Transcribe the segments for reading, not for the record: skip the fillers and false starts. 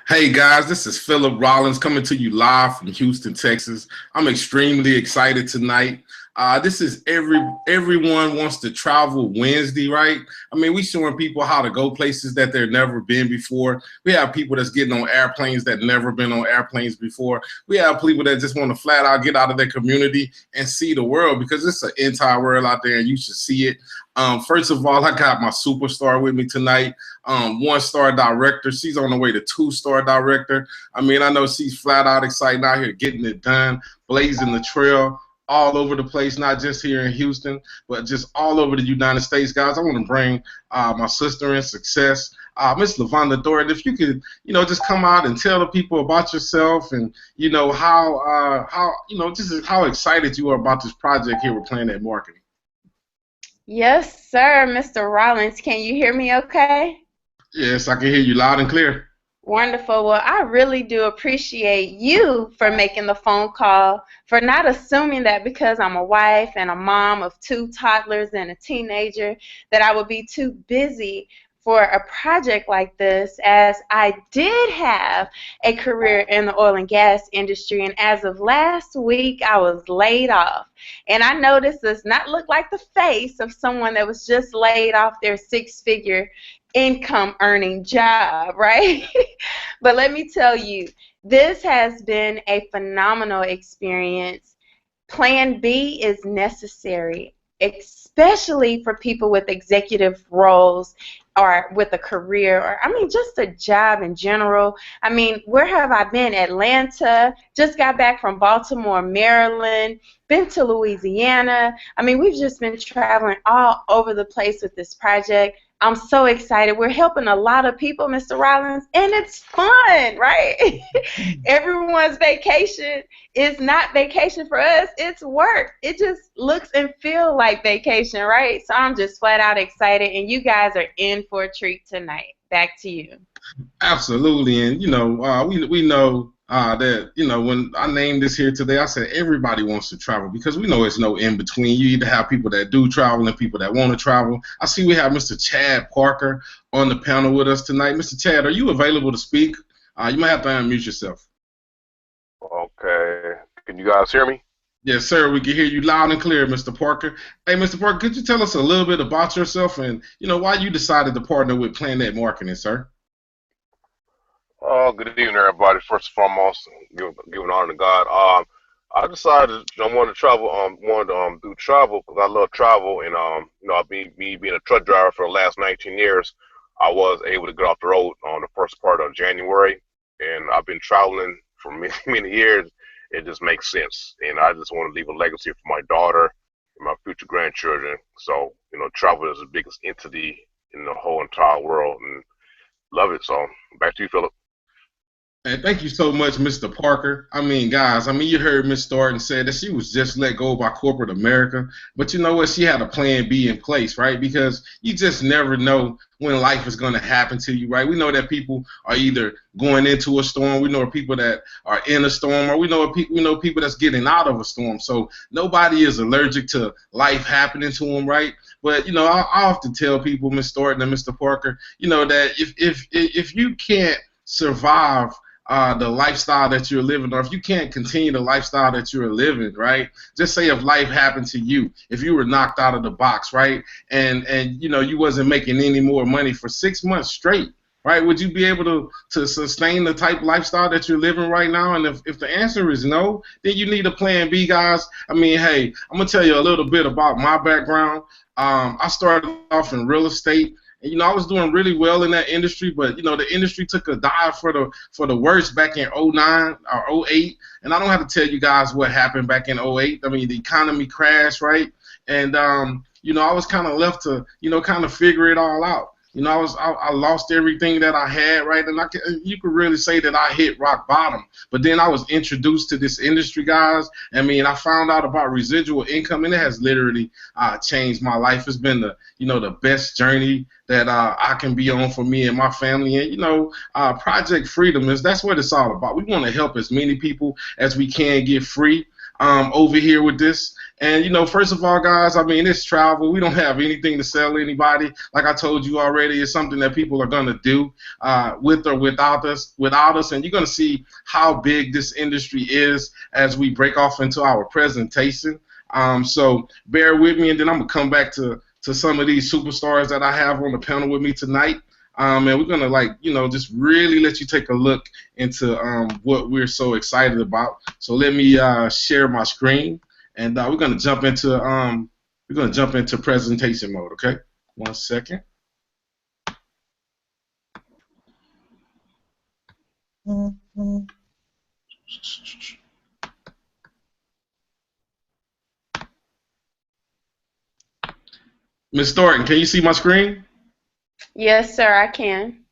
Hey guys, this is Philip Rollins coming to you live from Houston, Texas. I'm extremely excited tonight. This is everyone wants to travel Wednesday, right? I mean, we showing people how to go places that they've never been before. We have people that's getting on airplanes that never been on airplanes before. We have people that just want to flat out get out of their community and see the world because it's an entire world out there and you should see it. First of all, I got my superstar with me tonight. One-star director. She's on the way to two-star director. I mean, I know she's flat out excited out here getting it done, blazing the trail all over the place, not just here in Houston, but just all over the United States, guys. I want to bring my sister in success, Miss LaVonda Thornton. If you could, just come out and tell the people about yourself and, just how excited you are about this project here with Planet Marketing. Yes, sir, Mr. Rollins. Can you hear me okay? Yes, I can hear you loud and clear. Wonderful. Well, I really do appreciate you for making the phone call, for not assuming that because I'm a wife and a mom of two toddlers and a teenager that I would be too busy for a project like this, as I did have a career in the oil and gas industry, and as of last week I was laid off. And I know this does not look like the face of someone that was just laid off their six-figure income earning job, right? But let me tell you, this has been a phenomenal experience. Plan B is necessary, especially for people with executive roles or with a career, or I mean just a job in general. I mean, where have I been? Atlanta, just got back from Baltimore, Maryland, been to Louisiana. I mean, we've just been traveling all over the place with this project. I'm so excited. We're helping a lot of people, Mr. Rollins, and it's fun, right? Everyone's vacation is not vacation for us. It's work. It just looks and feels like vacation, right? So I'm just flat out excited, and you guys are in for a treat tonight. Back to you. Absolutely, and we know that when I named this here today, I said everybody wants to travel because we know it's no in between. You either have people that do travel and people that want to travel. I see we have Mr. Chad Parker on the panel with us tonight. Mr. Chad, are you available to speak? You might have to unmute yourself. Okay. Can you guys hear me? Yes, sir. We can hear you loud and clear, Mr. Parker. Hey, Mr. Parker, could you tell us a little bit about yourself and why you decided to partner with Planet Marketing, sir? Good evening, everybody. First and foremost, giving honor to God. I decided I wanted to travel. Wanted to do travel because I love travel, and me being a truck driver for the last 19 years, I was able to get off the road on the first part of January, and I've been traveling for many many years. It just makes sense, and I just want to leave a legacy for my daughter and my future grandchildren. So travel is the biggest entity in the whole entire world, and love it. So back to you, Philip. And thank you so much, Mr. Parker. I mean, guys, you heard Miss Thornton say that she was just let go by corporate America. But you know what? She had a plan B in place, right? Because you just never know when life is going to happen to you, right? We know that people are either going into a storm, we know people that are in a storm, or we know people that's getting out of a storm. So nobody is allergic to life happening to them, right? But I often tell people, Miss Thornton and Mr. Parker, that if you can't survive the lifestyle that you're living, or if you can't continue the lifestyle that you're living, right? Just say if life happened to you, if you were knocked out of the box, right, and you wasn't making any more money for 6 months straight, right? Would you be able to sustain the type of lifestyle that you're living right now? And if the answer is no, then you need a plan B, guys. I mean, hey, I'm gonna tell you a little bit about my background. I started off in real estate. And, I was doing really well in that industry, but the industry took a dive for the worst back in '09 or '08, and I don't have to tell you guys what happened back in '08. I mean, the economy crashed, right? And I was kind of left to kind of figure it all out. I lost everything that I had, right? And you could really say that I hit rock bottom. But then I was introduced to this industry, guys. I mean, I found out about residual income, and it has literally changed my life. It's been the best journey that I can be on for me and my family. And Project Freedom that's what it's all about. We want to help as many people as we can get free. over here with this. And, first of all, guys, I mean, it's travel. We don't have anything to sell anybody. Like I told you already, it's something that people are going to do with or without us. And you're going to see how big this industry is as we break off into our presentation. So bear with me, and then I'm going to come back to some of these superstars that I have on the panel with me tonight. And we're going to, just really let you take a look into what we're so excited about. So let me share my screen. And we're gonna jump into presentation mode. Okay, 1 second. Ms. Thornton, can you see my screen? Yes, sir, I can.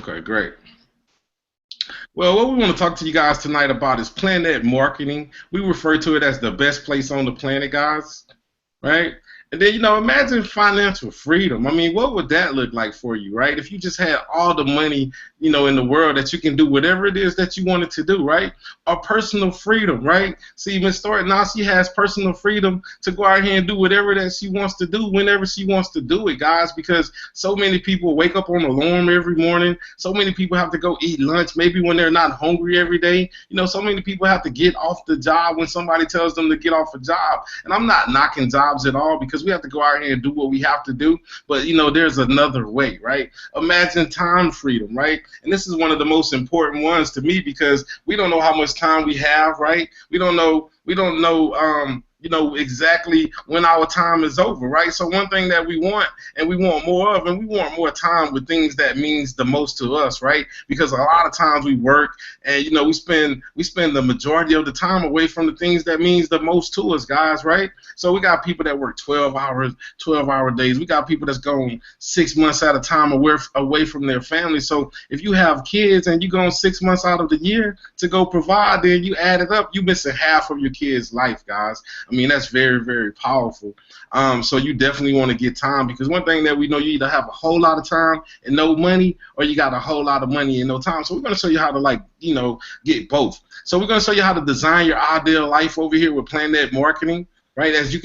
Okay, great. Well, what we want to talk to you guys tonight about is Planet Marketing. We refer to it as the best place on the planet, guys, right? And then, imagine financial freedom. I mean, what would that look like for you, right? If you just had all the money, in the world that you can do whatever it is that you wanted to do, right? Or personal freedom, right? See, Ms. Thornton, now she has personal freedom to go out here and do whatever that she wants to do whenever she wants to do it, guys, because so many people wake up on alarm every morning. So many people have to go eat lunch maybe when they're not hungry every day. So many people have to get off the job when somebody tells them to get off a job. And I'm not knocking jobs at all, because we have to go out here and do what we have to do. But, there's another way, right? Imagine time freedom, right? And this is one of the most important ones to me, because we don't know how much time we have, right? We don't know exactly when our time is over, right? So one thing that we want, and we want more of, and we want more time with things that means the most to us, right? Because a lot of times we work, and we spend the majority of the time away from the things that means the most to us, guys, right? So we got people that work 12-hour days. We got people that's going 6 months at a time away from their family. So if you have kids and you go 6 months out of the year to go provide, then you add it up, you missing half of your kid's life, guys. I mean, that's very, very powerful. So you definitely want to get time, because one thing that we know, you either have a whole lot of time and no money, or you got a whole lot of money and no time. So we're going to show you how to get both. So we're going to show you how to design your ideal life over here with Planet Marketing. Right, as you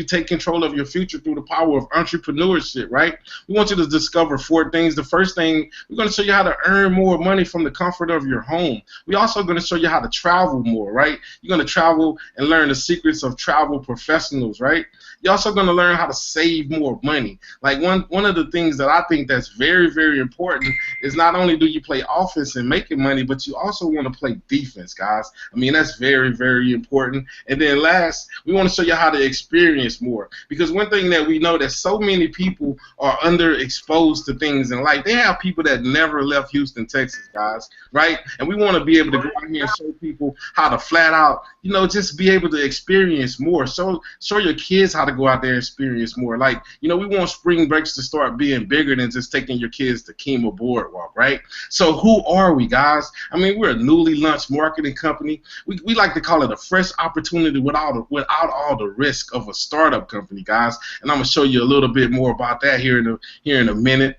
take control of your future through the power of entrepreneurship, right? We want you to discover 4 things. The first thing, we're going to show you how to earn more money from the comfort of your home. We're also going to show you how to travel more, right? You're going to travel and learn the secrets of travel professionals, right? You're also going to learn how to save more money. Like one of the things that I think that's very, very important is not only do you play offense and making money, but you also want to play defense, guys. I mean, that's very, very important. And then last, we want to show you how to experience more, because one thing that we know, that so many people are underexposed to things in life. They have people that never left Houston, Texas, guys, right? And we want to be able to go out here and show people how to flat out, just be able to experience more. So show your kids how to go out there and experience more. Like, we want spring breaks to start being bigger than just taking your kids to Kima Boardwalk, right? So who are we, guys? I mean, we're a newly launched marketing company. We like to call it a fresh opportunity without all the risk of a startup company, guys. And I'm gonna show you a little bit more about that here in a minute.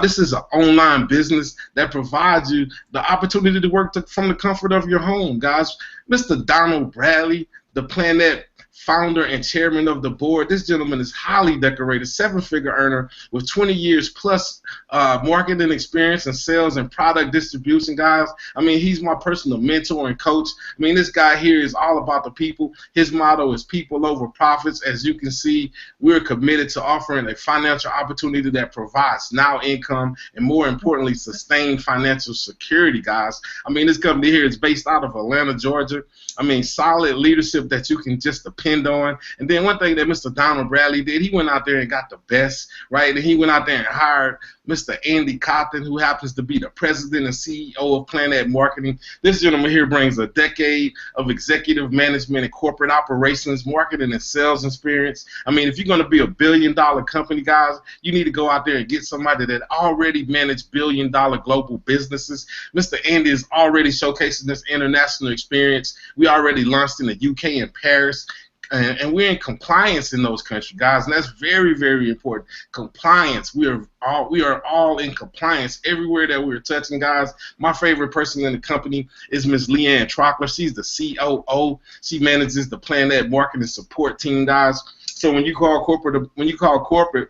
This is an online business that provides you the opportunity to work from the comfort of your home, guys. Mr. Donald Bradley, the Planet founder and chairman of the board. This gentleman is highly decorated, 7-figure earner with 20 years plus marketing experience in sales and product distribution, guys. I mean, he's my personal mentor and coach. I mean, this guy here is all about the people. His motto is people over profits. As you can see, we're committed to offering a financial opportunity that provides now income and, more importantly, sustained financial security, guys. I mean, this company here is based out of Atlanta, Georgia. I mean, solid leadership that you can just depend on. And then one thing that Mr. Donald Bradley did, he went out there and got the best, right? And he went out there and hired Mr. Andy Cotton, who happens to be the president and CEO of Planet Marketing. This gentleman here brings a decade of executive management and corporate operations, marketing and sales experience. I mean, if you're going to be a billion-dollar company, guys, you need to go out there and get somebody that already managed billion-dollar global businesses. Mr. Andy is already showcasing this international experience. We already launched in the UK and Paris. and we're in compliance in those countries, guys, and that's very, very important. Compliance. We are all in compliance everywhere that we're touching, guys. My favorite person in the company is Miss Leanne Trockler. She's the COO. She manages the Planet Marketing Support team, guys. So when you call corporate,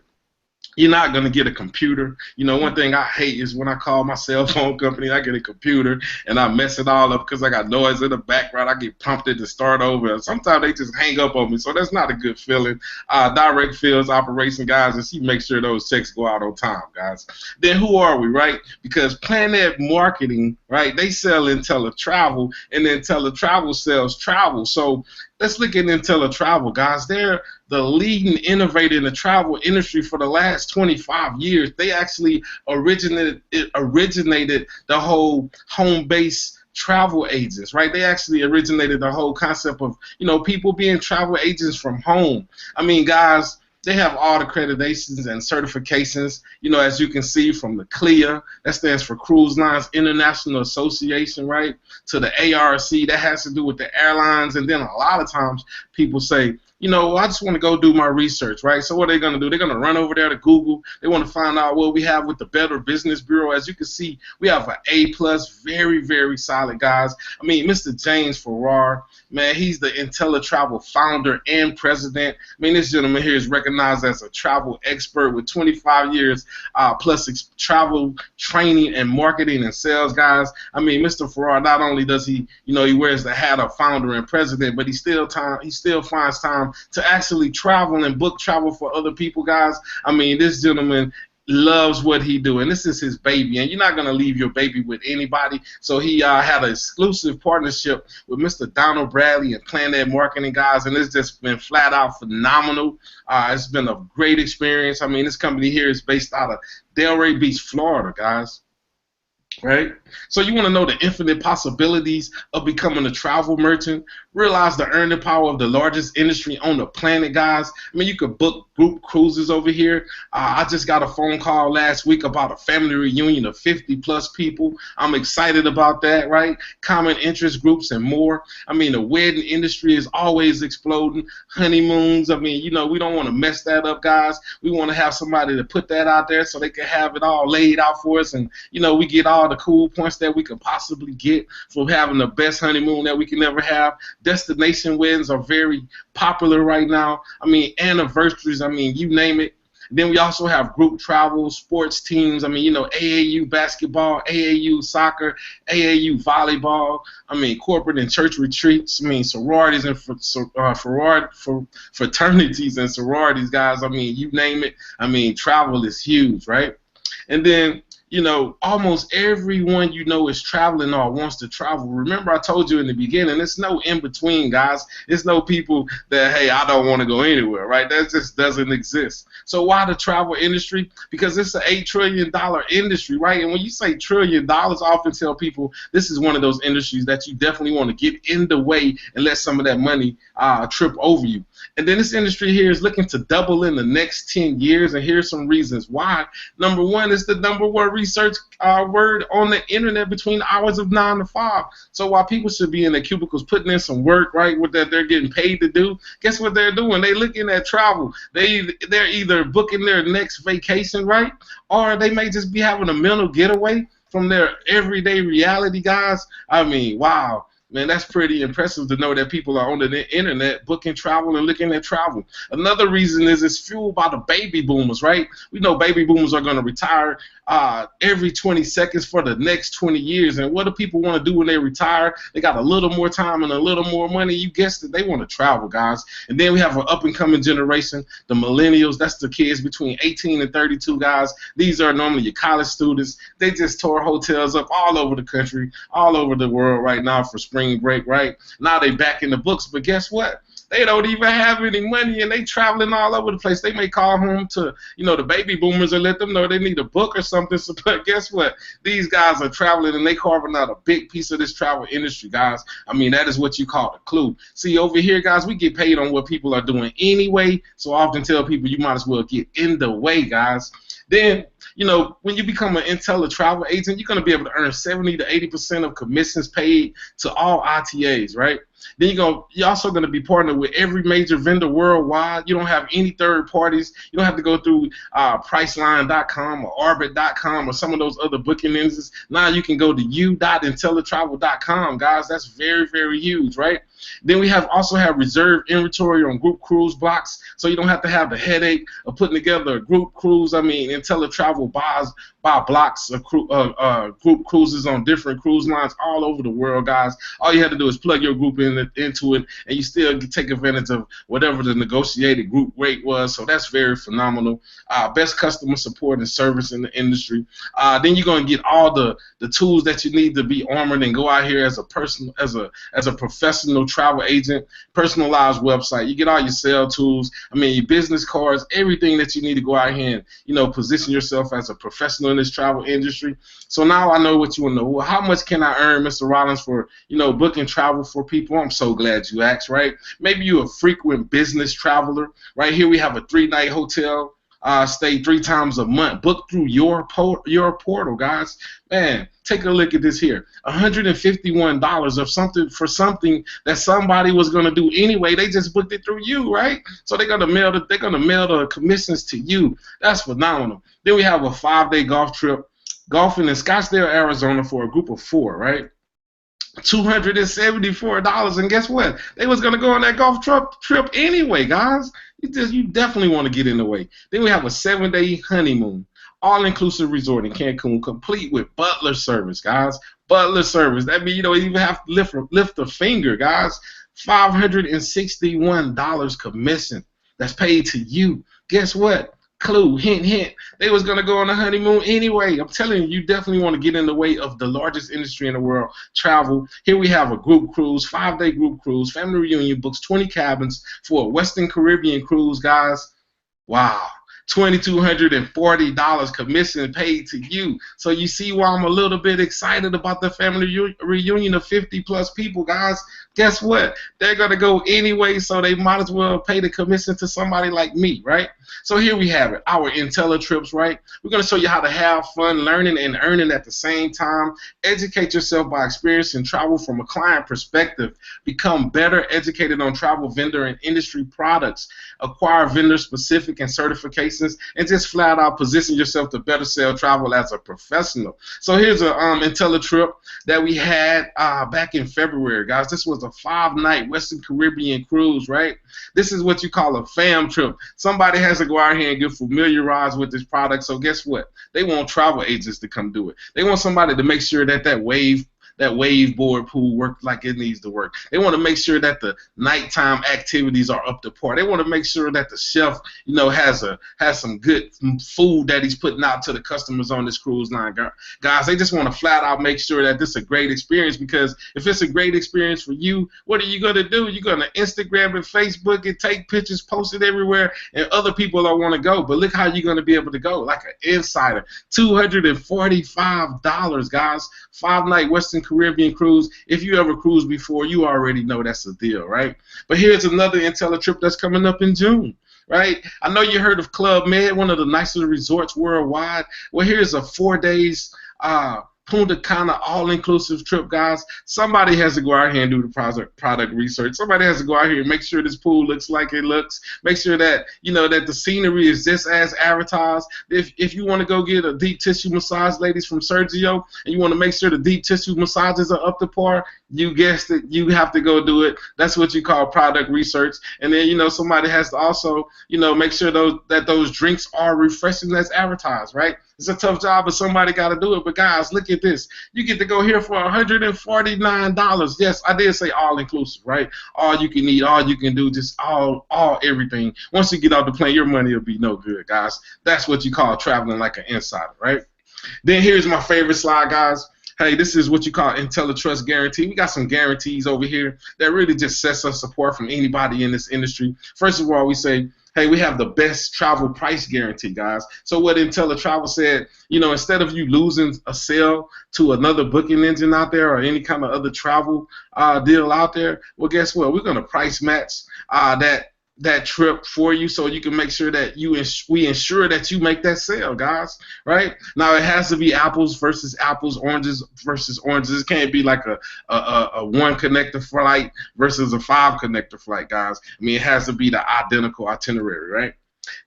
you're not going to get a computer. You know, one thing I hate is when I call my cell phone company, I get a computer, and I mess it all up because I got noise in the background. I get prompted to start over. Sometimes they just hang up on me, so that's not a good feeling. Direct fields operation, guys, and she makes sure those checks go out on time, guys. Then who are we, right? Because Planet Marketing, right, they sell Intelli Travel, and Intelli Travel sells travel. So let's look at Intelli Travel, guys. They're the leading innovator in the travel industry for the last 25 years. They actually originated the whole home-based travel agents, right? They actually originated the whole concept of, people being travel agents from home. I mean, guys, they have all the accreditations and certifications, as you can see, from the CLIA, that stands for Cruise Lines International Association, right, to the ARC, that has to do with the airlines. And then a lot of times people say, I just want to go do my research, right? So what are they going to do? They're going to run over there to Google. They want to find out what we have with the Better Business Bureau. As you can see, we have an A+, very, very solid, guys. I mean, Mr. James Farrar, man, he's the Intelli Travel founder and president. I mean, this gentleman here is recognized as a travel expert with 25 years plus travel training and marketing and sales, guys. I mean, Mr. Farrar, not only does he, he wears the hat of founder and president, but he still finds time to actually travel and book travel for other people, guys. I mean, this gentleman loves what he do, and this is his baby, and you're not going to leave your baby with anybody. So he had an exclusive partnership with Mr. Donald Bradley and Planet Marketing, guys, and it's just been flat out phenomenal. It's been a great experience. I mean, this company here is based out of Delray Beach, Florida, guys. Right? So you want to know the infinite possibilities of becoming a travel merchant? Realize the earning power of the largest industry on the planet, guys. I mean, you could book group cruises over here. I just got a phone call last week about a family reunion of 50+ people. I'm excited about that, right? Common interest groups and more. I mean, the wedding industry is always exploding. Honeymoons, I mean, we don't want to mess that up, guys. We want to have somebody to put that out there so they can have it all laid out for us, and, we get all the cool points that we could possibly get from having the best honeymoon that we can ever have. Destination weddings are very popular right now. I mean, anniversaries, I mean, you name it. Then we also have group travel, sports teams. I mean, AAU basketball, AAU soccer, AAU volleyball. I mean, corporate and church retreats. I mean, sororities and fraternities and sororities, guys. I mean, you name it. I mean, travel is huge, right? And then, almost everyone is traveling or wants to travel. Remember, I told you in the beginning, it's no in-between, guys. It's no people that, hey, I don't want to go anywhere, right? That just doesn't exist. So why the travel industry? Because it's an $8 trillion industry, right? And when you say $1 trillion, I often tell people this is one of those industries that you definitely want to get in the way and let some of that money trip over you. And then this industry here is looking to double in the next 10 years, and here's some reasons why. Number one, it's the number one research word on the internet between the hours of 9 to 5. So while people should be in their cubicles putting in some work, right, with that they're getting paid to do, guess what they're doing? They're looking at travel. They're either booking their next vacation, right, or they may just be having a mental getaway from their everyday reality, guys. I mean, wow. Man, that's pretty impressive to know that people are on the internet booking travel and looking at travel. Another reason is it's fueled by the baby boomers, right? We know baby boomers are going to retire every 20 seconds for the next 20 years. And what do people want to do when they retire? They got a little more time and a little more money. You guessed it, they want to travel, guys. And then we have an up-and-coming generation, the millennials. That's the kids between 18 and 32, guys. These are normally your college students. They just tore hotels up all over the country, all over the world right now for spring break, right? Now they back in the books, but guess what? They don't even have any money, and they traveling all over the place. They may call home to, the baby boomers and let them know they need a book or something. So, but guess what? These guys are traveling, and they carving out a big piece of this travel industry, guys. I mean, that is what you call the clue. See, over here, guys, we get paid on what people are doing anyway, so I often tell people you might as well get in the way, guys. Then, when you become an Intelli travel agent, you're going to be able to earn 70 to 80% of commissions paid to all ITAs, right? Then you're also going to be partnered with every major vendor worldwide. You don't have any third parties. You don't have to go through Priceline.com or Arbit.com or some of those other booking engines. Now you can go to u.intellitravel.com, guys. That's very, very huge, right? Then we also have reserved inventory on group cruise blocks, so you don't have to have the headache of putting together a group cruise. I mean, IntelliTravel buy blocks of group cruises on different cruise lines all over the world, guys. All you have to do is plug your group into it, and you still take advantage of whatever the negotiated group rate was. So that's very phenomenal. Best customer support and service in the industry. Then you're going to get all the tools that you need to be armored and go out here as a professional travel agent, personalized website. You get all your sale tools, your business cards, everything that you need to go out here and, position yourself as a professional in this travel industry. So now I know what you want to know. Well, how much can I earn, Mr. Rollins, for, booking travel for people? I'm so glad you asked, right? Maybe you're a frequent business traveler. Right here we have a 3-night hotel stay 3 times a month. Book through your portal, guys. Man, take a look at this here. $151 of something that somebody was going to do anyway. They just booked it through you, right? So they're gonna mail the commissions to you. That's phenomenal. Then we have a 5-day golf trip, golfing in Scottsdale, Arizona for a group of 4, right? $274, and guess what? They was gonna go on that golf trip anyway, guys. You definitely want to get in the way. Then we have a 7-day honeymoon, all-inclusive resort in Cancun, complete with butler service, guys. Butler service. That means you don't even have to lift a finger, guys. $561 commission that's paid to you. Guess what? Clue, hint, hint. They was going to go on a honeymoon anyway. I'm telling you, you definitely want to get in the way of the largest industry in the world, travel. Here we have a group cruise, 5-day group cruise, family reunion, books 20 cabins for a Western Caribbean cruise, guys. Wow. $2,240 commission paid to you. So you see why I'm a little bit excited about the family reunion of 50+ people, guys. Guess what? They're going to go anyway, so they might as well pay the commission to somebody like me, right? So here we have it, our IntelliTrips, right? We're going to show you how to have fun learning and earning at the same time. Educate yourself by experiencing travel from a client perspective. Become better educated on travel vendor and industry products. Acquire vendor-specific and certifications, and just flat out position yourself to better sell travel as a professional. So here's a IntelliTrip that we had back in February, guys. This was a 5-night Western Caribbean cruise, right? This is what you call a fam trip. Somebody has to go out here and get familiarized with this product. So guess what? They want travel agents to come do it. They want somebody to make sure that that wave board pool works like it needs to work. They want to make sure that the nighttime activities are up to par. They want to make sure that the chef, has some good food that he's putting out to the customers on this cruise line. Guys, they just want to flat out make sure that this is a great experience, because if it's a great experience for you, what are you going to do? You're going to Instagram and Facebook and take pictures, post it everywhere, and other people don't want to go. But look how you're going to be able to go, like an insider. $245, guys. 5-night Western Caribbean cruise. If you ever cruised before, you already know that's a deal, right? But here's another IntelliTrip that's coming up in June, right? I know you heard of Club Med, one of the nicest resorts worldwide. Well, here's a 4 days Punta Cana all-inclusive trip, guys. Somebody has to go out here and do the product research. Somebody has to go out here and make sure this pool looks like it looks. Make sure that that the scenery is just as advertised. If you want to go get a deep tissue massage, ladies, from Sergio, and you want to make sure the deep tissue massages are up to par, you guessed it, you have to go do it. That's what you call product research. And then somebody has to also make sure that those drinks are refreshing as advertised, right? It's a tough job, but somebody got to do it. But guys, look at this. You get to go here for $149. Yes, I did say all-inclusive, right? All you can eat, all you can do, just everything. Once you get off the plane, your money will be no good, guys. That's what you call traveling like an insider, right? Then here's my favorite slide, guys. Hey, this is what you call IntelliTrust guarantee. We got some guarantees over here that really just sets us apart from anybody in this industry. First of all, we say, hey, we have the best travel price guarantee, guys. So what IntelliTravel said, instead of you losing a sale to another booking engine out there or any kind of other travel deal out there, well, guess what? We're going to price match that that trip for you so you can make sure that we ensure that you make that sale, guys, right? Now it has to be apples versus apples, oranges versus oranges. It can't be like a one connector flight versus a 5 connector flight, guys. I mean, it has to be the identical itinerary, right?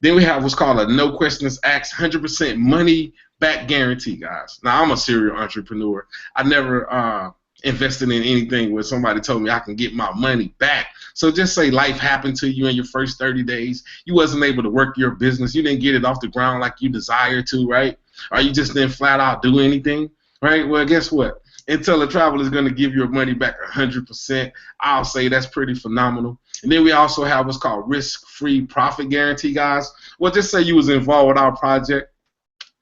Then we have what's called a no questions asked 100% money back guarantee, guys. Now I'm a serial entrepreneur. I never invested in anything where somebody told me I can get my money back. So just say life happened to you in your first 30 days. You wasn't able to work your business. You didn't get it off the ground like you desired to, right? Or you just didn't flat out do anything, right? Well, guess what? Intelli Travel is going to give your money back 100%. I'll say that's pretty phenomenal. And then we also have what's called risk-free profit guarantee, guys. Well, just say you was involved with our project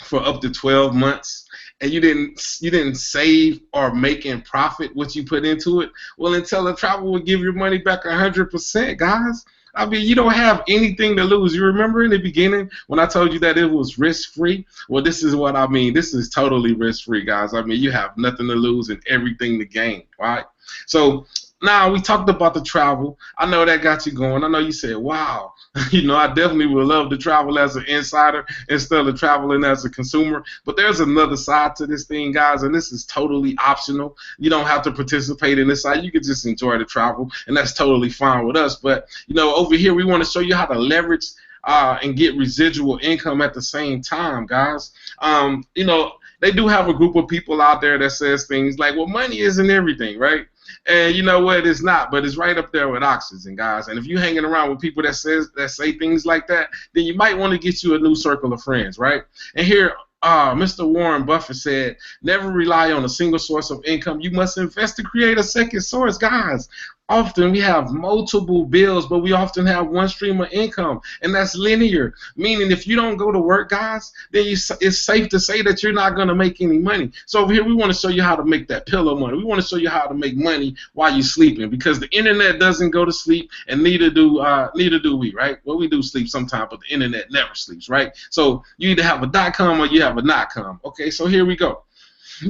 for up to 12 months and you didn't save or make in profit what you put into it. Well, Intelli Travel will give your money back 100%, guys. I mean, you don't have anything to lose. You remember in the beginning when I told you that it was risk-free? Well, this is what I mean. This is totally risk-free, guys. I mean, you have nothing to lose and everything to gain, right? So now we talked about the travel. I know that got you going. I know you said, wow, you know, I definitely would love to travel as an insider instead of traveling as a consumer. But there's another side to this thing, guys, and this is totally optional. You don't have to participate in this side. You can just enjoy the travel, and that's totally fine with us. But, you know, over here we want to show you how to leverage and get residual income at the same time, guys. You know, they do have a group of people out there that says things like, well, money isn't everything, right? And you know what? It's not, but it's right up there with oxygen, guys. And if you're hanging around with people that say things like that, then you might want to get you a new circle of friends, right? And here, Mr. Warren Buffett said, never rely on a single source of income. You must invest to create a second source, guys. Often we have multiple bills, but we often have one stream of income, and that's linear, meaning if you don't go to work, guys, then it's safe to say that you're not going to make any money. So over here we want to show you how to make that pillow money. We want to show you how to make money while you're sleeping, because the internet doesn't go to sleep, and neither do we, right? Well, we do sleep sometime, but the internet never sleeps, right? So you either have a .com or you have a .com. Okay, so here we go.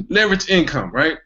Leverage income, right?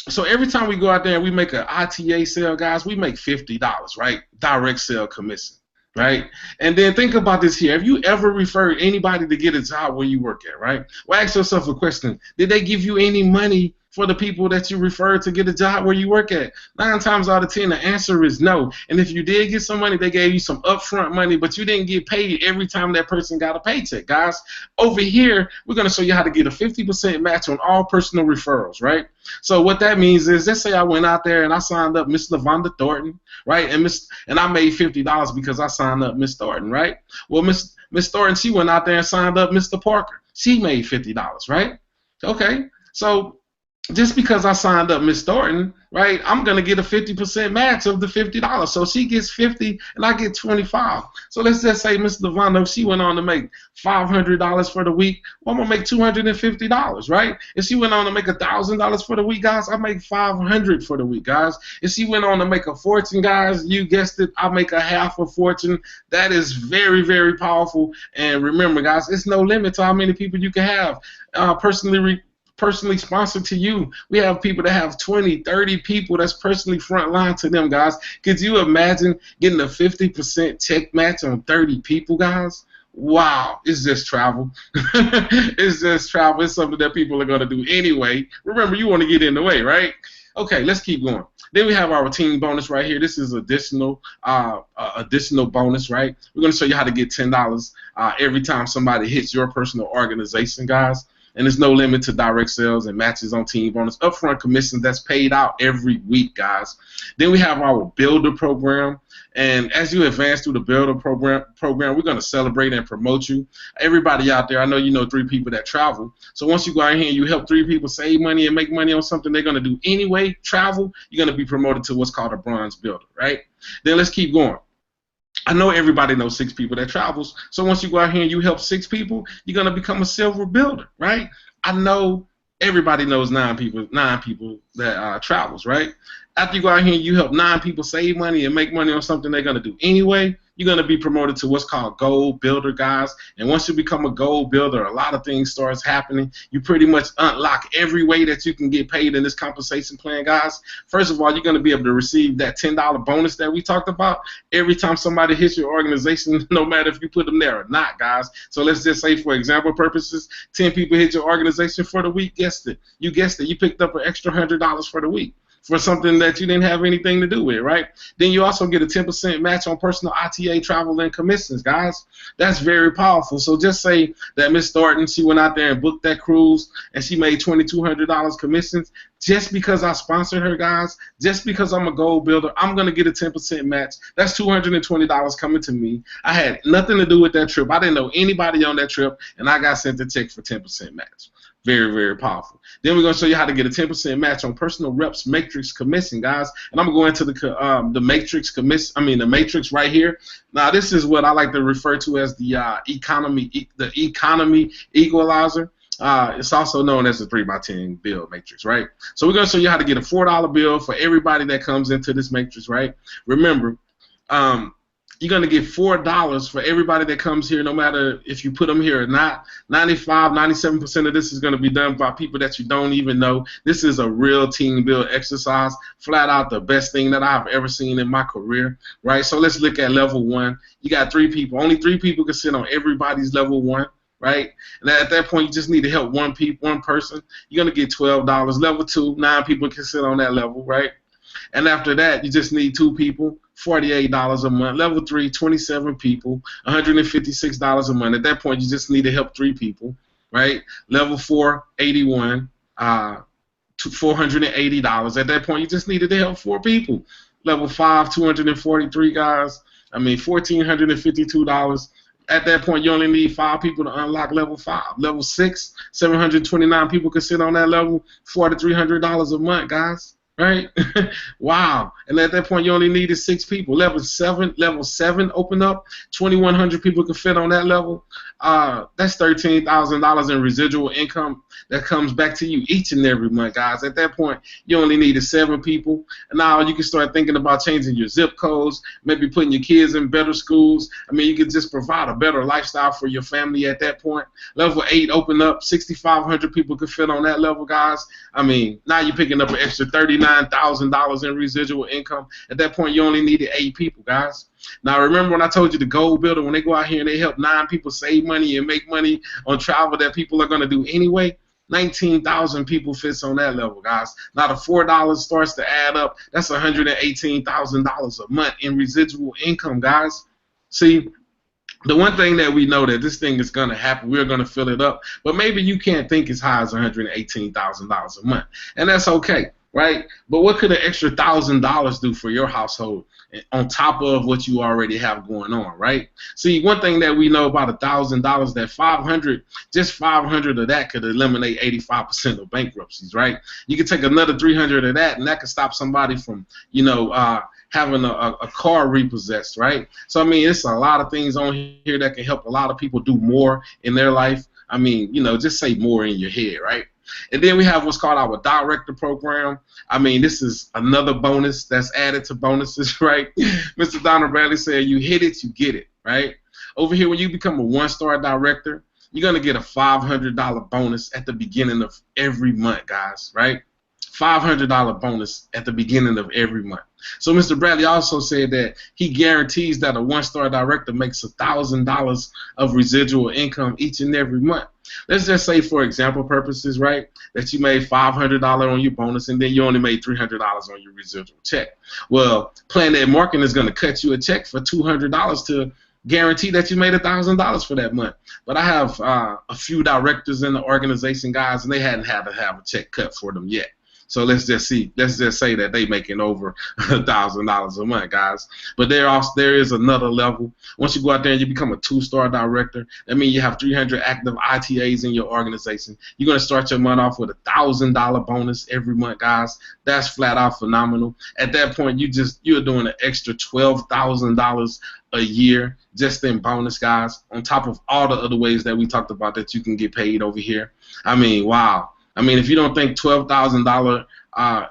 So every time we go out there and we make an ITA sale, guys, we make $50, right? Direct sale commission, right? And then think about this here. Have you ever referred anybody to get a job where you work at, right? Well, ask yourself a question. Did they give you any money for the people that you referred to get a job where you work at? 9 times out of 10, the answer is no. And if you did get some money, they gave you some upfront money, but you didn't get paid every time that person got a paycheck, guys. Over here, we're going to show you how to get a 50% match on all personal referrals, right? So what that means is, let's say I went out there and I signed up Miss LaVonda Thornton, right? And I made $50 because I signed up Miss Thornton, right? Well, Miss Thornton, she went out there and signed up Mr. Parker. She made $50, right? Okay, so just because I signed up Miss Thornton, right, I'm going to get a 50% match of the $50. So she gets 50 and I get 25. So let's just say Miss LaVonda, she went on to make $500 for the week. Well, I'm going to make $250, right? If she went on to make $1,000 for the week, guys, I make $500 for the week, guys. If she went on to make a fortune, guys, you guessed it, I make a half a fortune. That is very, very powerful. And remember, guys, it's no limit to how many people you can have personally sponsored to you. We have people that have 20, 30 people that's personally frontline to them, guys. Could you imagine getting a 50% check match on 30 people, guys? Wow, it's just travel. It's just travel. It's something that people are going to do anyway. Remember, you want to get in the way, right? Okay, let's keep going. Then we have our team bonus right here. This is additional bonus, right? We're going to show you how to get $10 every time somebody hits your personal organization, guys. And there's no limit to direct sales and matches on team bonus. Upfront commissions that's paid out every week, guys. Then we have our builder program. And as you advance through the builder program, we're going to celebrate and promote you. Everybody out there, I know you know 3 people that travel. So once you go out here and you help 3 people save money and make money on something they're going to do anyway, travel, you're going to be promoted to what's called a bronze builder, right? Then let's keep going. I know everybody knows 6 people that travels. So once you go out here and you help 6 people, you're going to become a silver builder, right? I know everybody knows 9 people that travels, right? After you go out here and you help 9 people save money and make money on something they're going to do anyway, you're going to be promoted to what's called gold builder, guys. And once you become a gold builder, a lot of things starts happening. You pretty much unlock every way that you can get paid in this compensation plan, guys. First of all, you're going to be able to receive that $10 bonus that we talked about every time somebody hits your organization, no matter if you put them there or not, guys. So let's just say, for example purposes, 10 people hit your organization for the week. Guessed it. You guessed it. You picked up an extra $100 for the week, for something that you didn't have anything to do with, right? Then you also get a 10% match on personal ITA travel and commissions, guys. That's very powerful. So just say that Miss Thornton, she went out there and booked that cruise and she made $2,200 commissions. Just because I sponsored her, guys, just because I'm a gold builder, I'm going to get a 10% match. That's $220 coming to me. I had nothing to do with that trip. I didn't know anybody on that trip, and I got sent a check for 10% match. Very, very powerful. Then we're going to show you how to get a 10% match on personal reps matrix commission, guys. And I'm going to go into the matrix commission. I mean the matrix right here. Now this is what I like to refer to as the economy equalizer. It's also known as the 3x10 bill matrix, right? So we're going to show you how to get a $4 bill for everybody that comes into this matrix, right? Remember, you're going to get $4 for everybody that comes here, no matter if you put them here or not. 95, 97% of this is going to be done by people that you don't even know. This is a real team build exercise, flat out the best thing that I've ever seen in my career, right? So let's look at level 1. You got 3 people. Only 3 people can sit on everybody's level 1. Right, and at that point, you just need to help one person. You're gonna get $12. Level 2, 9 people can sit on that level, right? And after that, you just need 2 people, $48 a month. Level 3, 27 people, $156 a month. At that point, you just need to help 3 people, right? Level 4, 81, $480. At that point, you just needed to help 4 people. Level 5, 243 guys. I mean, $1,452. At that point, you only need 5 people to unlock level 5. Level 6, 729 people can sit on that level, $4,300 a month, guys. Right? Wow. And at that point, you only needed 6 people. Level 7, open up. 2,100 people can fit on that level. That's $13,000 in residual income that comes back to you each and every month, guys. At that point, you only needed 7 people. And now you can start thinking about changing your zip codes, maybe putting your kids in better schools. I mean, you could just provide a better lifestyle for your family at that point. Level 8, open up. 6,500 people can fit on that level, guys. I mean, now you're picking up an extra $39,000 in residual income. At that point, you only needed 8 people, guys. Now, remember when I told you the gold builder, when they go out here and they help 9 people save money and make money on travel that people are going to do anyway? 19,000 people fits on that level, guys. Now the $4 starts to add up. That's $118,000 a month in residual income, guys. See, the one thing that we know that this thing is going to happen, we're going to fill it up, but maybe you can't think as high as $118,000 a month, and that's okay, right? But what could an extra $1,000 do for your household on top of what you already have going on, right? See, one thing that we know about $1,000, that 500, just 500 of that could eliminate 85% of bankruptcies, right? You could take another 300 of that, and that could stop somebody from, having a car repossessed, right? So, I mean, it's a lot of things on here that can help a lot of people do more in their life. I mean, just say more in your head, right? And then we have what's called our director program. I mean, this is another bonus that's added to bonuses, right? Mr. Donald Bradley said, you hit it, you get it, right? Over here, when you become a 1-star director, you're going to get a $500 bonus at the beginning of every month, guys, right? $500 bonus at the beginning of every month. So Mr. Bradley also said that he guarantees that a 1-star director makes $1,000 of residual income each and every month. Let's just say, for example purposes, right, that you made $500 on your bonus and then you only made $300 on your residual check. Well, Planet Marketing is going to cut you a check for $200 to guarantee that you made $1,000 for that month. But I have a few directors in the organization, guys, and they hadn't had to have a check cut for them yet. So let's just say that they making over $1,000 a month, guys. But there is another level. Once you go out there and you become a 2-star director, that means you have 300 active ITAs in your organization. You're gonna start your month off with a $1,000 bonus every month, guys. That's flat out phenomenal. At that point, you're doing an extra $12,000 a year just in bonus, guys. On top of all the other ways that we talked about that you can get paid over here. I mean, wow. I mean, if you don't think $12,000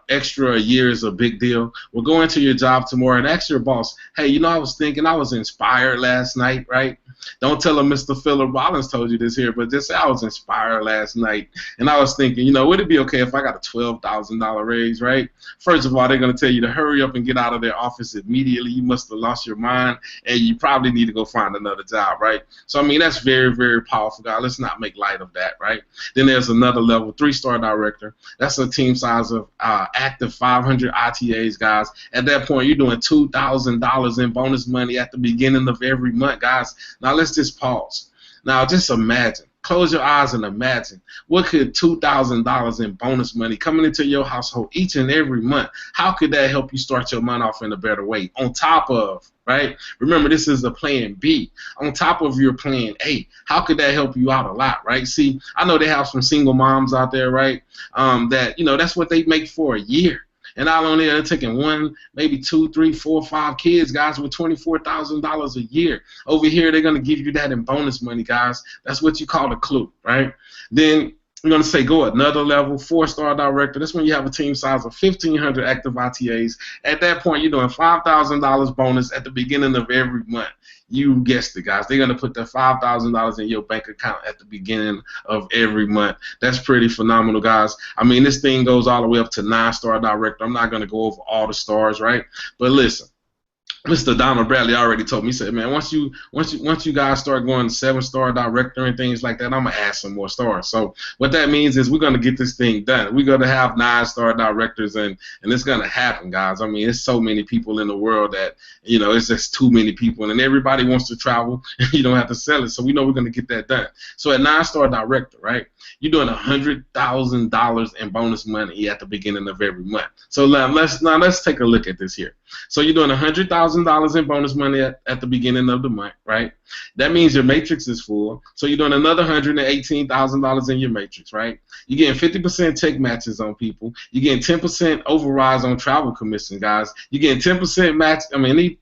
extra a year is a big deal. Well, go into your job tomorrow and ask your boss, hey, I was thinking I was inspired last night, right? Don't tell them Mr. Philip Rollins told you this here, but just say I was inspired last night, and I was thinking, would it be okay if I got a $12,000 raise, right? First of all, they're going to tell you to hurry up and get out of their office immediately. You must have lost your mind, and you probably need to go find another job, right? So, that's very, very powerful, guys. Let's not make light of that, right? Then there's another level, 3-star director. That's a team size of active 500 ITAs, guys. At that point, you're doing $2,000 in bonus money at the beginning of every month, guys. Now, let's just pause. Now, just imagine. Close your eyes and imagine. What could $2,000 in bonus money coming into your household each and every month, how could that help you start your month off in a better way? On top of, right? Remember, this is a plan B. On top of your plan A, how could that help you out a lot, right? See, I know they have some single moms out there, right, that, that's what they make for a year. And not only are they taking 1, maybe 2, 3, 4, 5 kids, guys, with $24,000 a year. Over here, they're going to give you that in bonus money, guys. That's what you call a clue, right? Then we're going to say go another level, 4-star director. That's when you have a team size of 1,500 active ITAs. At that point, you're doing $5,000 bonus at the beginning of every month. You guessed it, guys. They're going to put that $5,000 in your bank account at the beginning of every month. That's pretty phenomenal, guys. This thing goes all the way up to 9-star director. I'm not going to go over all the stars, right? But listen. Mr. Donald Bradley already told me, he said, man, once you guys start going to 7-star director and things like that, I'm going to add some more stars. So what that means is we're going to get this thing done. We're going to have 9-star directors, and it's going to happen, guys. There's so many people in the world that, it's just too many people, and everybody wants to travel, and you don't have to sell it. So we know we're going to get that done. So at 9-star director, right, you're doing $100,000 in bonus money at the beginning of every month. So now let's take a look at this here. So you're doing $100,000 in bonus money at the beginning of the month, right? That means your matrix is full. So you're doing another $118,000 in your matrix, right? You're getting 50% check matches on people. You're getting 10% overrides on travel commission, guys. You're getting 10% match.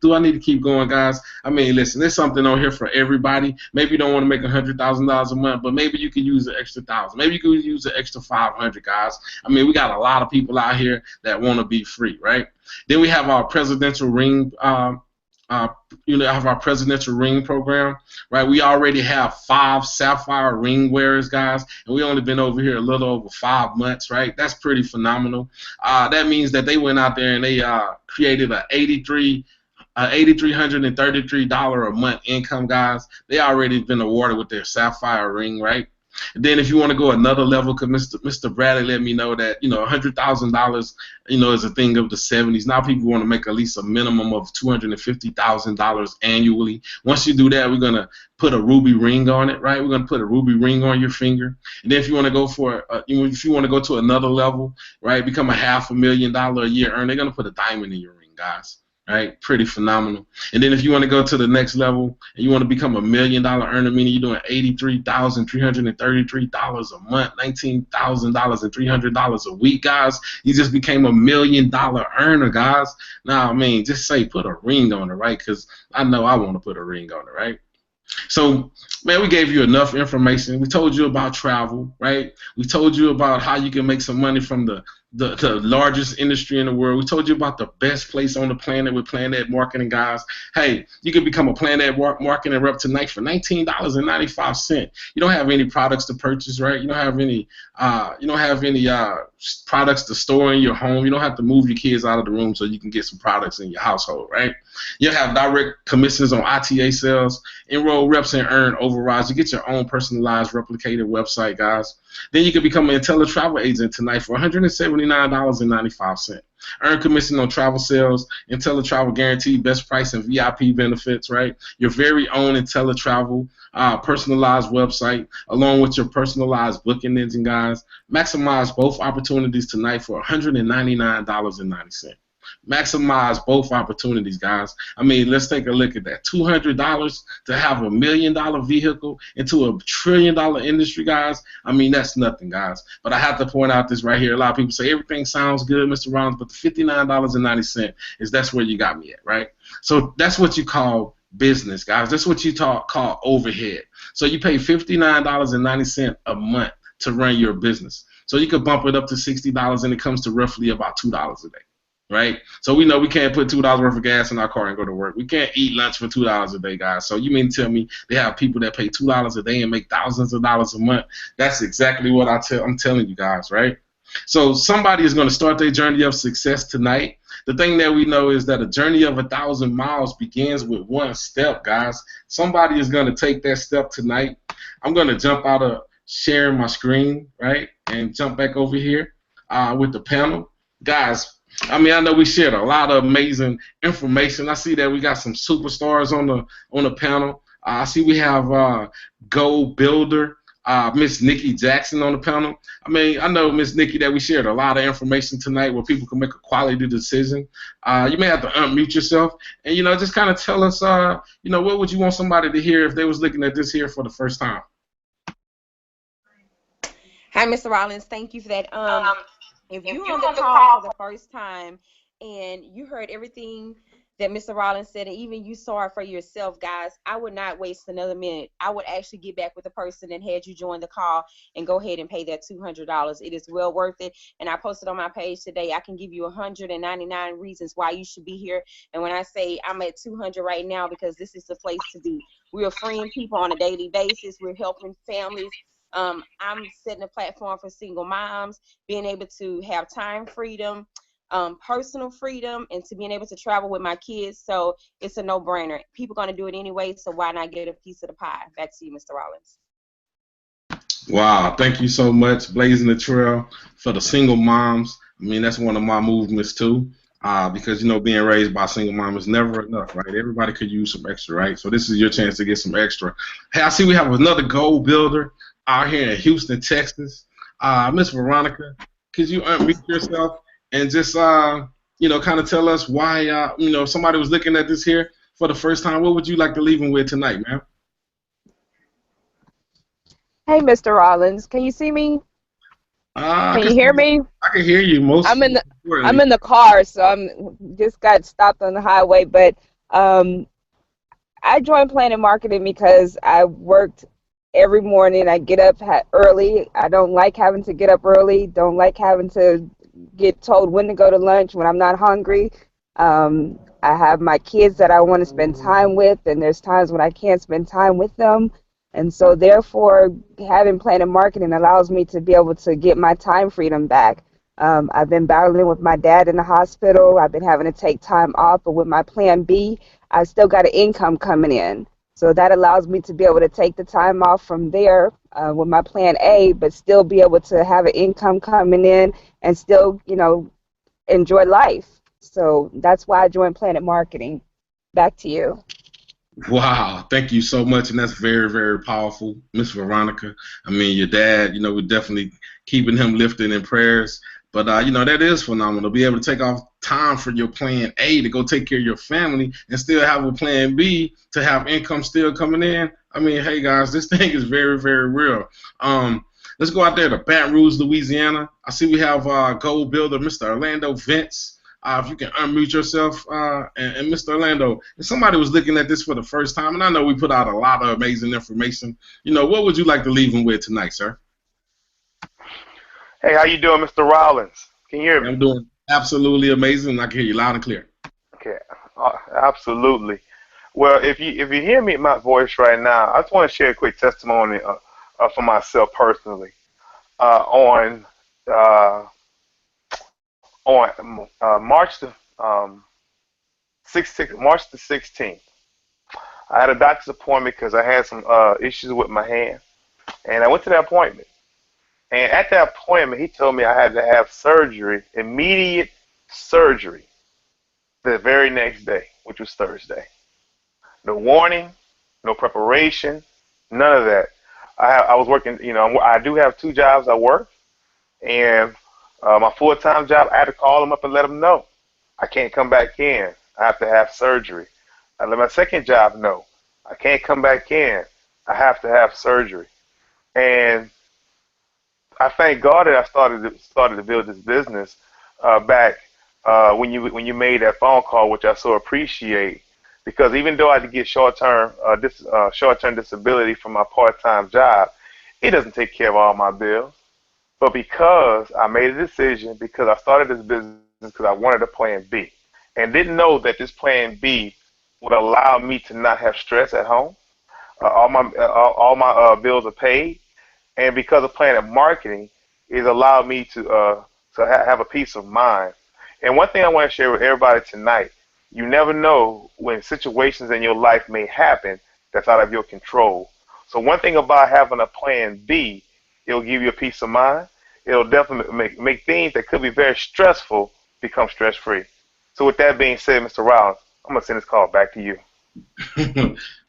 Do I need to keep going, guys? Listen, there's something on here for everybody. Maybe you don't want to make $100,000 a month, but maybe you could use an extra 1,000. Maybe you could use an extra 500, guys. We got a lot of people out here that want to be free, right? Then we have our presidential ring, have our presidential ring program, right? We already have 5 sapphire ring wearers, guys, and we only been over here a little over 5 months, right? That's pretty phenomenal. That means that they went out there and they created a $8,333 a month income, guys. They already been awarded with their sapphire ring, right? And then if you want to go another level, because Mr. Bradley let me know that, $100,000, is a thing of the 70s. Now people want to make at least a minimum of $250,000 annually. Once you do that, we're going to put a ruby ring on it, right? We're going to put a ruby ring on your finger. And then if you want to go if you want to go to another level, right, become a $500,000 a year earner, they're going to put a diamond in your ring, guys. Right, pretty phenomenal. And then if you want to go to the next level and you want to become a $1 million earner, meaning you're doing $83,333 a month, $19,300 a week, guys, you just became a $1 million earner, guys. Now, just say put a ring on it, right? Because I know I want to put a ring on it, right? So, man, we gave you enough information. We told you about travel, right? We told you about how you can make some money from the largest industry in the world. We told you about the best place on the planet with Planet Marketing, guys. Hey, you can become a Planet Marketing rep tonight for $19.95. You don't have any products to purchase, right? You don't have any products to store in your home. You don't have to move your kids out of the room so you can get some products in your household, right? You'll have direct commissions on ITA sales, enroll reps and earn overrides. You get your own personalized replicated website, guys. Then you can become an Intelli travel agent tonight for $179.95. Earn commission on travel sales, Intelli travel guaranteed best price and VIP benefits, right? Your very own Intelli travel personalized website along with your personalized booking engine, guys. Maximize both opportunities tonight for $199.90. Maximize both opportunities, guys. Let's take a look at that. $200 to have $1 million vehicle into a $1 trillion industry, guys. That's nothing, guys. But I have to point out this right here. A lot of people say everything sounds good, Mr. Rollins, but the $59.90 that's where you got me at, right? So that's what you call business, guys. That's what you call overhead. So you pay $59.90 a month to run your business. So you could bump it up to $60, and it comes to roughly about $2 a day, right? So we know we can't put $2 worth of gas in our car and go to work. We can't eat lunch for $2 a day, guys. So you mean to tell me they have people that pay $2 a day and make thousands of dollars a month? That's exactly what I'm telling you guys, right? So somebody is going to start their journey of success tonight. The thing that we know is that a journey of 1,000 miles begins with one step, guys. Somebody is going to take that step tonight. I'm going to jump out of sharing my screen, right, and jump back over here with the panel. Guys, I mean, I know we shared a lot of amazing information. I see that we got some superstars on the panel. I see we have Gold Builder, Miss Nikki Jackson on the panel. I mean, I know, Miss Nikki, that we shared a lot of information tonight where people can make a quality decision. You may have to unmute yourself and, just kind of tell us, what would you want somebody to hear if they was looking at this here for the first time? Hi, Mr. Rollins. Thank you for that. If you're on the call for the first time and you heard everything that Mr. Rollins said, and even you saw it for yourself, guys, I would not waste another minute. I would actually get back with the person that had you join the call and go ahead and pay that $200. It is well worth it. And I posted on my page today, I can give you 199 reasons why you should be here. And when I say I'm at 200 right now, because this is the place to be. We're freeing people on a daily basis. We're helping families. I'm setting a platform for single moms, being able to have time freedom, personal freedom, and to being able to travel with my kids. So it's a no-brainer. People are going to do it anyway, so why not get a piece of the pie? Back to you, Mr. Rollins. Wow, thank you so much, Blazing the Trail for the single moms. I mean, that's one of my movements too, because being raised by a single mom is never enough, right? Everybody could use some extra, right? So this is your chance to get some extra. Hey, I see we have another Gold Builder out here in Houston, Texas. Miss Veronica, could you unmute yourself and just kind of tell us why if somebody was looking at this here for the first time, what would you like to leave them with tonight, ma'am? Hey, Mr. Rollins, can you see me? Can you hear me? I can hear you. I'm in the car, so I'm just got stopped on the highway. But I joined Planet Marketing because I worked every morning. I get up early. I don't like having to get up early. Don't like having to get told when to go to lunch when I'm not hungry. I have my kids that I want to spend time with, and there's times when I can't spend time with them. And so therefore, having Planet Marketing allows me to be able to get my time freedom back. I've been battling with my dad in the hospital. I've been having to take time off, but with my Plan B, I still got an income coming in. So that allows me to be able to take the time off from there with my Plan A, but still be able to have an income coming in and still, enjoy life. So that's why I joined Planet Marketing. Back to you. Wow, thank you so much, and that's very, very powerful, Miss Veronica. I mean, your dad, we're definitely keeping him lifted in prayers. But, that is phenomenal. Be able to take off time for your Plan A to go take care of your family and still have a Plan B to have income still coming in. I mean, hey, guys, this thing is very, very real. Let's go out there to Baton Rouge, Louisiana. I see we have Gold Builder, Mr. Orlando Vince. If you can unmute yourself, and Mr. Orlando, if somebody was looking at this for the first time, and I know we put out a lot of amazing information, what would you like to leave them with tonight, sir? Hey, how you doing, Mr. Rollins? Can you hear me? I'm doing absolutely amazing. I can hear you loud and clear. Okay, absolutely. Well, if you hear me, my voice right now, I just want to share a quick testimony for myself personally. On March the 16th, I had a doctor's appointment because I had some issues with my hand, and I went to that appointment. And at that appointment, he told me I had to have surgery, immediate surgery, the very next day, which was Thursday. No warning, no preparation, none of that. I was working, I do have 2 jobs I work, and my full-time job, I had to call them up and let them know I can't come back in. I have to have surgery. I let my second job know I can't come back in. I have to have surgery. And I thank God that I started to build this business back when you made that phone call, which I so appreciate. Because even though I had to get short-term disability from my part-time job, it doesn't take care of all my bills. But because I made a decision, because I started this business because I wanted a plan B, and didn't know that this plan B would allow me to not have stress at home. All my bills are paid, and because of Planet Marketing, it allowed me to have a peace of mind. And one thing I want to share with everybody tonight: you never know when situations in your life may happen that's out of your control. So one thing about having a plan B, it'll give you a peace of mind. It'll definitely make things that could be very stressful become stress free. So with that being said, Mr. Rollins, I'm gonna send this call back to you.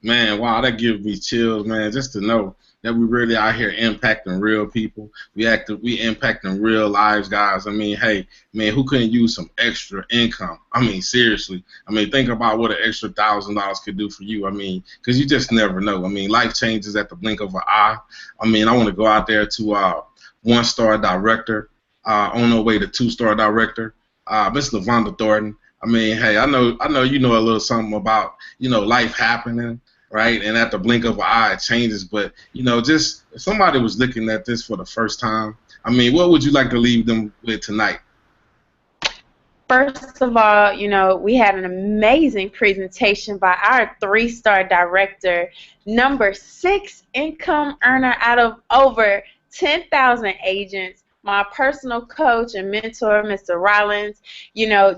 Man, wow, that gives me chills, man, just to know that we really out here impacting real people. We impacting real lives, guys. I mean, hey, man, who couldn't use some extra income? I mean, seriously. I mean, think about what an extra $1,000 could do for you. I mean, because you just never know. I mean, life changes at the blink of an eye. I mean, I want to go out there to one-star director, on her way to two-star director, Miss LaVonda Thornton. I mean, hey, I know you know a little something about, life happening, right? And at the blink of an eye, it changes. But, just if somebody was looking at this for the first time, I mean, what would you like to leave them with tonight? First of all, we had an amazing presentation by our three-star director, number 6 income earner out of over 10,000 agents, my personal coach and mentor, Mr. Rollins.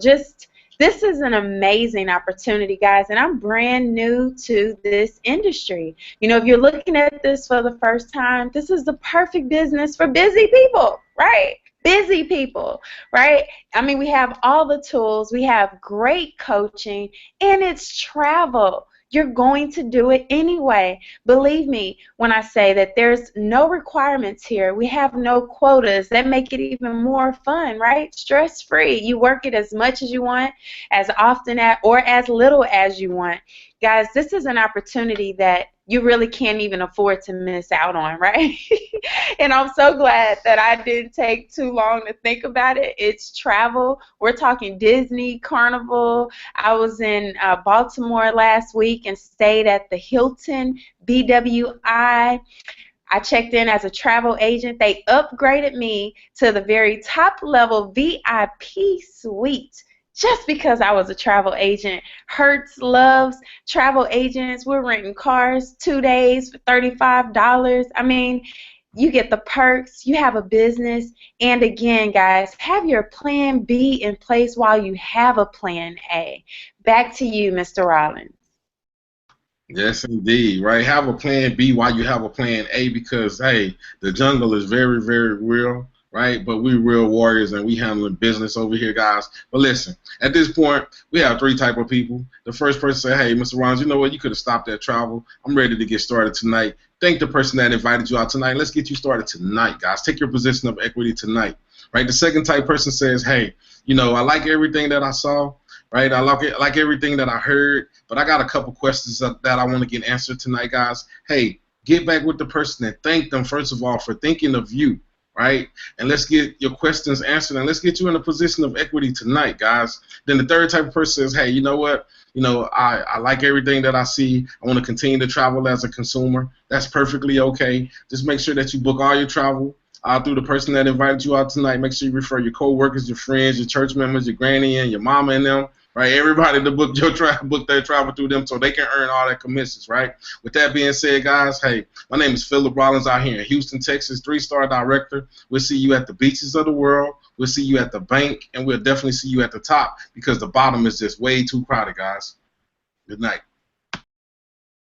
Just this is an amazing opportunity, guys, and I'm brand new to this industry. If you're looking at this for the first time, this is the perfect business for busy people, right? Busy people, right? I mean, we have all the tools, we have great coaching, and it's travel. You're going to do it anyway. Believe me when I say that there's no requirements here. We have no quotas. That make it even more fun, right? Stress-free. You work it as much as you want, as often or as little as you want. Guys, this is an opportunity that you really can't even afford to miss out on, right? And I'm so glad that I didn't take too long to think about it. It's travel. We're talking Disney, Carnival. I was in Baltimore last week and stayed at the Hilton BWI. I checked in as a travel agent. They upgraded me to the very top level VIP suite just because I was a travel agent. Hertz loves travel agents. We're renting cars 2 days for $35. I mean, you get the perks, you have a business, and again, guys, have your plan B in place while you have a plan A. Back to you, Mr. Rollins. Yes, indeed, right? Have a plan B while you have a plan A because, hey, the jungle is very, very real, right? But we real warriors and we handling business over here, guys. But listen, at this point, we have 3 type of people. The first person say, hey, Mr. Rollins, you know what? You could have stopped that travel. I'm ready to get started tonight. Thank the person that invited you out tonight. Let's get you started tonight, guys. Take your position of equity tonight, right? The second type person says, hey, I like everything that I saw. Right, I like everything that I heard, but I got a couple questions that I want to get answered tonight, guys. Hey, get back with the person and thank them, first of all, for thinking of you, right? And let's get your questions answered, and let's get you in a position of equity tonight, guys. Then the third type of person says, hey, you know what? I like everything that I see. I want to continue to travel as a consumer. That's perfectly okay. Just make sure that you book all your travel through the person that invited you out tonight. Make sure you refer your co-workers, your friends, your church members, your granny and your mama and them. Right, everybody to book their travel through them so they can earn all their commissions, right? With that being said, guys, hey, my name is Philip Rollins out here in Houston, Texas, 3-star director. We'll see you at the beaches of the world. We'll see you at the bank, and we'll definitely see you at the top because the bottom is just way too crowded, guys. Good night.